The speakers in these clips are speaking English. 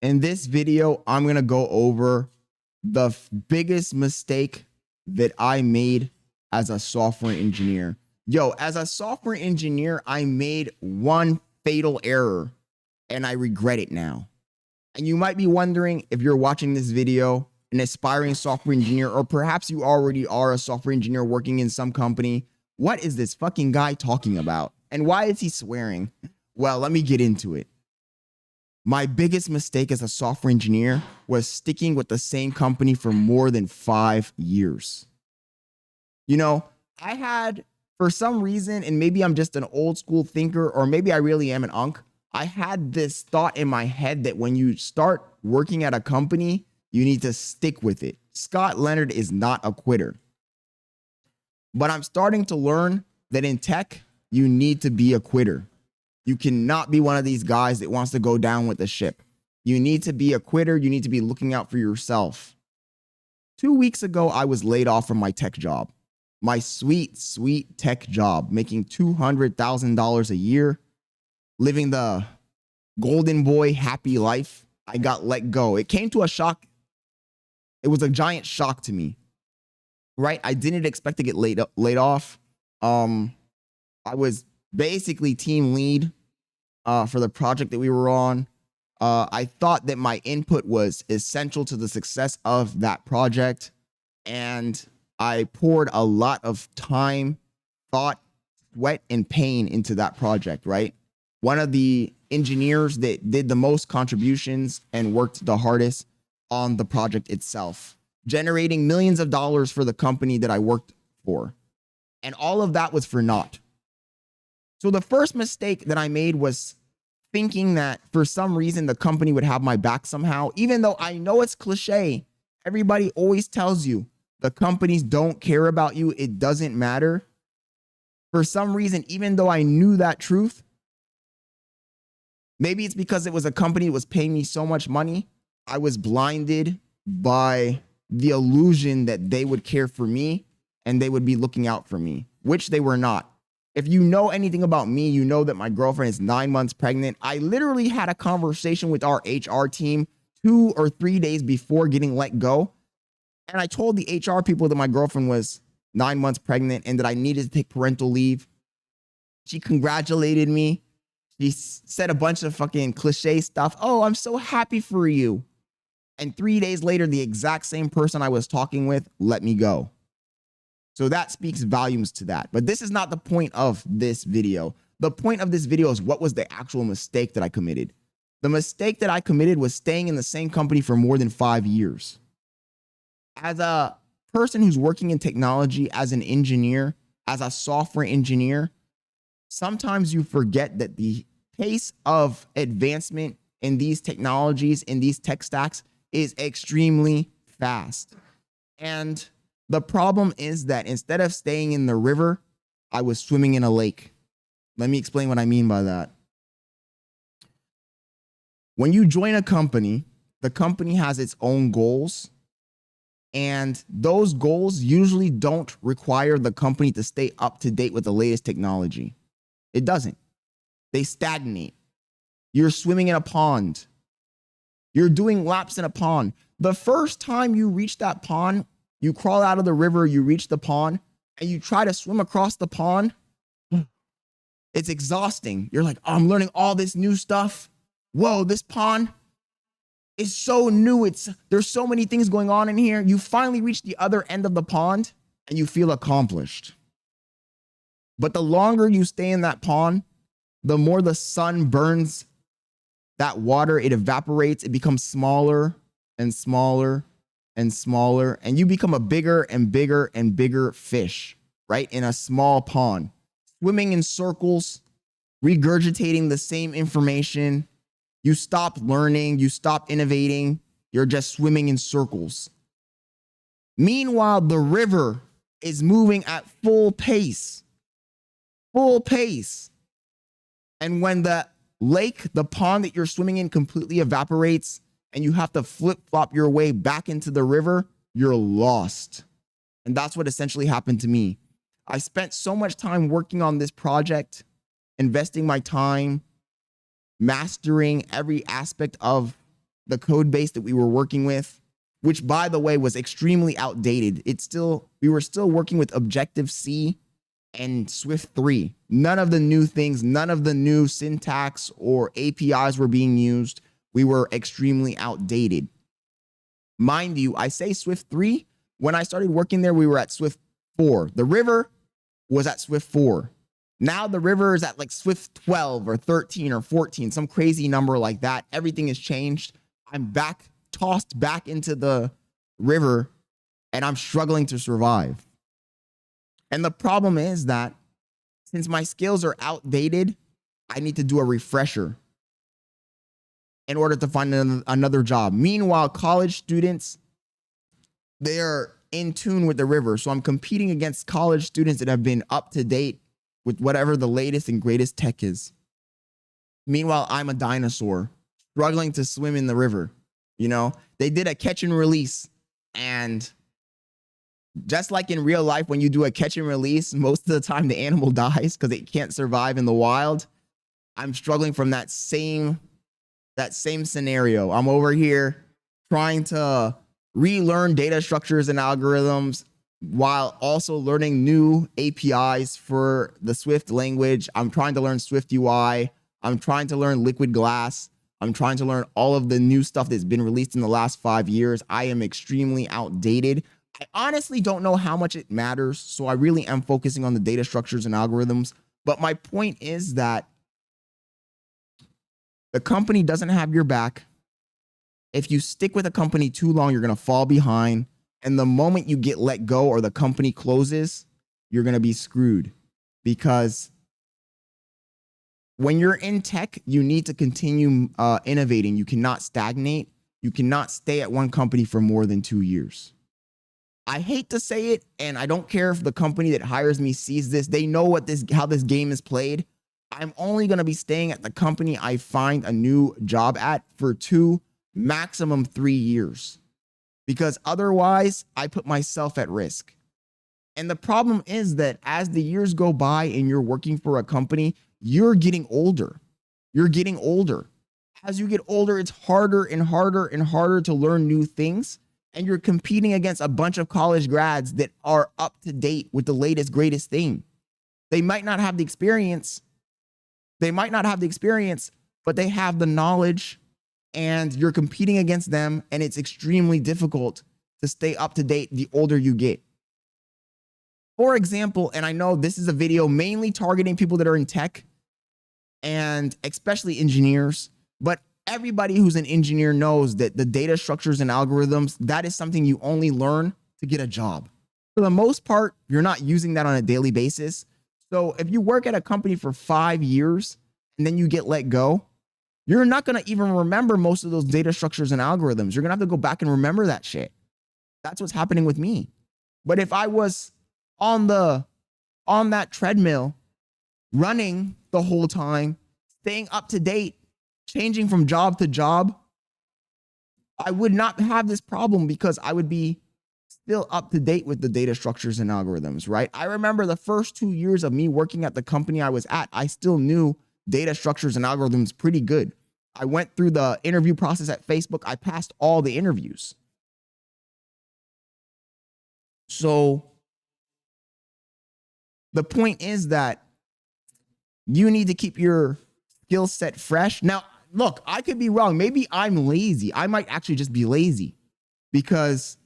In this video, I'm going to go over the biggest mistake that I made as a software engineer. As a software engineer, I made one fatal error and I regret it now. And you might be wondering, if you're watching this video, an aspiring software engineer, or perhaps you already are a software engineer working in some company, what is this fucking guy talking about? And why is he swearing? Well, let me get into it. My biggest mistake as a software engineer was sticking with the same company for more than 5 years. I had, for some reason, and maybe I'm just an old school thinker, or maybe I really am an unk, I had this thought in my head that when you start working at a company, you need to stick with it. Scott Leonard is not a quitter. But I'm starting to learn that in tech, you need to be a quitter. You cannot be one of these guys that wants to go down with the ship. You need to be a quitter. You need to be looking out for yourself. 2 weeks ago, I was laid off from my tech job. My sweet, sweet tech job, making $200,000 a year, living the golden boy happy life. I got let go. It came to a shock. It was a giant shock to me, right? I didn't expect to get laid off. I was basically team lead for the project that we were on. I thought that my input was essential to the success of that project. And I poured a lot of time, thought, sweat, and pain into that project, right? One of the engineers that did the most contributions and worked the hardest on the project itself, generating millions of dollars for the company that I worked for. And all of that was for naught. So the first mistake that I made was thinking that for some reason the company would have my back somehow, even though I know it's cliche. Everybody always tells you the companies don't care about you. It doesn't matter. For some reason, even though I knew that truth, maybe it's because it was a company that was paying me so much money, I was blinded by the illusion that they would care for me and they would be looking out for me, which they were not. If you know anything about me, you know that my girlfriend is 9 months pregnant. I literally had a conversation with our HR team 2 or 3 days before getting let go. And I told the HR people that my girlfriend was 9 months pregnant and that I needed to take parental leave. She congratulated me. She said a bunch of fucking cliche stuff. Oh, I'm so happy for you. And 3 days later, the exact same person I was talking with let me go. So that speaks volumes to that. But this is not the point of this video. The point of this video is what was the actual mistake that I committed. The mistake that I committed was staying in the same company for more than 5 years. As a person who's working in technology, as an engineer, as a software engineer, sometimes you forget that the pace of advancement in these technologies, in these tech stacks, is extremely fast. And the problem is that instead of staying in the river, I was swimming in a lake. Let me explain what I mean by that. When you join a company, the company has its own goals. And those goals usually don't require the company to stay up to date with the latest technology. It doesn't. They stagnate. You're swimming in a pond. You're doing laps in a pond. The first time you reach that pond, you crawl out of the river, you reach the pond, and you try to swim across the pond. It's exhausting. You're like, oh, I'm learning all this new stuff. Whoa, this pond is so new. There's so many things going on in here. You finally reach the other end of the pond and you feel accomplished. But the longer you stay in that pond, the more the sun burns that water, it evaporates, it becomes smaller and smaller and smaller, and you become a bigger and bigger and bigger fish, right? In a small pond, swimming in circles, regurgitating the same information. You stop learning, you stop innovating, you're just swimming in circles. Meanwhile, the river is moving at full pace. Full pace. And when the lake, the pond that you're swimming in completely evaporates and you have to flip-flop your way back into the river, you're lost. And that's what essentially happened to me. I spent so much time working on this project, investing my time, mastering every aspect of the code base that we were working with, which by the way was extremely outdated. We were still working with Objective-C and Swift 3. None of the new things, none of the new syntax or APIs were being used. We were extremely outdated. Mind you, I say Swift 3. When I started working there, we were at Swift 4. The river was at Swift 4. Now the river is at like Swift 12 or 13 or 14, some crazy number like that. Everything has changed. I'm tossed back into the river, and I'm struggling to survive. And the problem is that since my skills are outdated, I need to do a refresher in order to find another job. Meanwhile, college students, they are in tune with the river. So I'm competing against college students that have been up to date with whatever the latest and greatest tech is. Meanwhile, I'm a dinosaur struggling to swim in the river. You know, they did a catch and release, and just like in real life, when you do a catch and release, most of the time the animal dies because it can't survive in the wild. I'm struggling from that same scenario. I'm over here trying to relearn data structures and algorithms while also learning new APIs for the Swift language. I'm trying to learn Swift UI. I'm trying to learn Liquid Glass. I'm trying to learn all of the new stuff that's been released in the last 5 years. I am extremely outdated. I honestly don't know how much it matters, so I really am focusing on the data structures and algorithms. But my point is that the company doesn't have your back. If you stick with a company too long, you're going to fall behind. And the moment you get let go or the company closes, you're going to be screwed. Because when you're in tech, you need to continue innovating. You cannot stagnate. You cannot stay at one company for more than 2 years. I hate to say it, and I don't care if the company that hires me sees this. They know how this game is played. I'm only going to be staying at the company I find a new job at for 2, maximum 3 years. Because otherwise, I put myself at risk. And the problem is that as the years go by and you're working for a company, you're getting older. You're getting older. As you get older, it's harder and harder and harder to learn new things. And you're competing against a bunch of college grads that are up to date with the latest, greatest thing. They might not have the experience. But they have the knowledge, and you're competing against them. And it's extremely difficult to stay up to date the older you get. For example, and I know this is a video mainly targeting people that are in tech and especially engineers, but everybody who's an engineer knows that the data structures and algorithms, that is something you only learn to get a job. For the most part, you're not using that on a daily basis. So if you work at a company for 5 years and then you get let go, you're not going to even remember most of those data structures and algorithms. You're going to have to go back and remember that shit. That's what's happening with me. But if I was on that treadmill, running the whole time, staying up to date, changing from job to job, I would not have this problem because I would be still up to date with the data structures and algorithms, right? I remember the first 2 years of me working at the company I was at, I still knew data structures and algorithms pretty good. I went through the interview process at Facebook. I passed all the interviews. So the point is that you need to keep your skill set fresh. Now, look, I could be wrong. Maybe I'm lazy. I might actually just be lazy because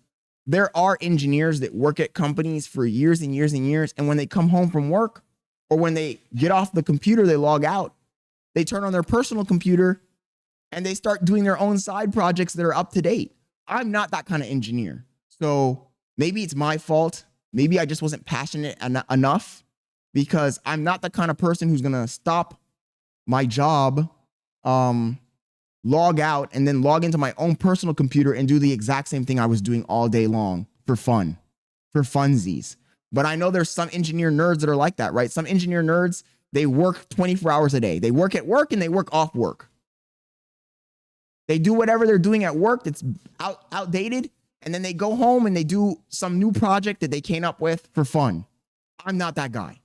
there are engineers that work at companies for years and years and years. And when they come home from work or when they get off the computer, they log out, they turn on their personal computer and they start doing their own side projects that are up to date. I'm not that kind of engineer. So maybe it's my fault. Maybe I just wasn't passionate enough because I'm not the kind of person who's going to stop my job, log out, and then log into my own personal computer and do the exact same thing I was doing all day long for fun, for funsies. But I know there's some engineer nerds that are like that, right? Some engineer nerds, they work 24 hours a day. They work at work and they work off work. They do whatever they're doing at work that's outdated, and then they go home and they do some new project that they came up with for fun. I'm not that guy.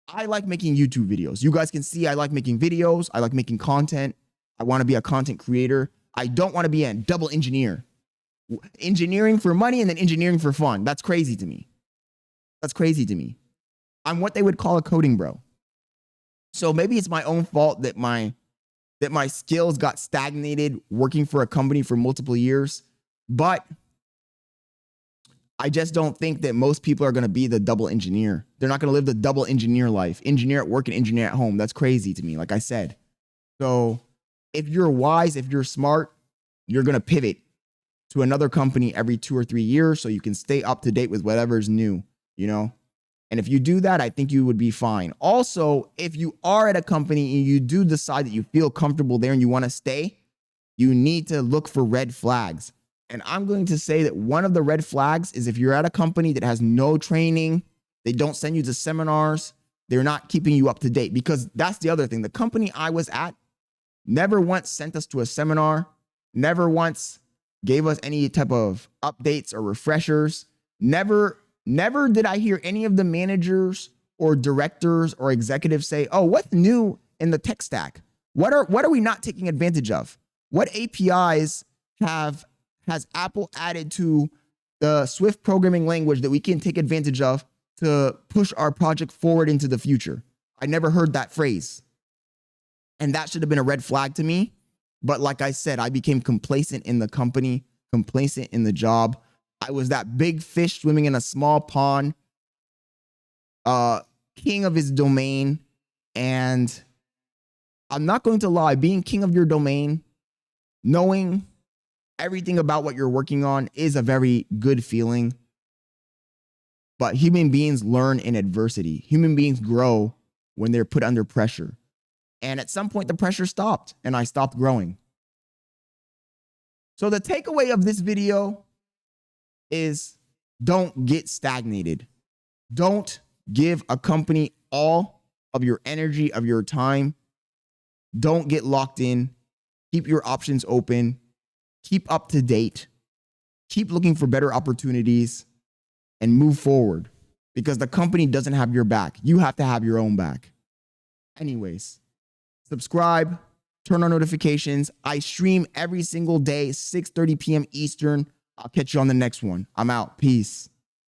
I like making YouTube videos. You guys can see I like making videos. I like making content. I want to be a content creator. I don't want to be a double engineer. Engineering for money and then engineering for fun. That's crazy to me. That's crazy to me. I'm what they would call a coding bro. So maybe it's my own fault that my skills got stagnated working for a company for multiple years, but I just don't think that most people are going to be the double engineer. They're not going to live the double engineer life. Engineer at work and engineer at home. That's crazy to me, like I said. So if you're wise, if you're smart, you're going to pivot to another company every 2 or 3 years so you can stay up to date with whatever's new, you know? And if you do that, I think you would be fine. Also, if you are at a company and you do decide that you feel comfortable there and you want to stay, you need to look for red flags. And I'm going to say that one of the red flags is if you're at a company that has no training, they don't send you to seminars, they're not keeping you up to date. Because that's the other thing. The company I was at never once sent us to a seminar, never once gave us any type of updates or refreshers. Never did I hear any of the managers or directors or executives say, "Oh, what's new in the tech stack? What are we not taking advantage of? What APIs has Apple added to the Swift programming language that we can take advantage of to push our project forward into the future?" I never heard that phrase. And that should have been a red flag to me. But like I said, I became complacent in the company, complacent in the job. I was that big fish swimming in a small pond, king of his domain. And I'm not going to lie, being king of your domain, knowing everything about what you're working on is a very good feeling. But human beings learn in adversity. Human beings grow when they're put under pressure. And at some point, the pressure stopped and I stopped growing. So the takeaway of this video is don't get stagnated. Don't give a company all of your energy, of your time. Don't get locked in. Keep your options open. Keep up to date. Keep looking for better opportunities and move forward because the company doesn't have your back. You have to have your own back. Anyways, subscribe, turn on notifications. I stream every single day, 6:30 p.m. Eastern. I'll catch you on the next one. I'm out. Peace.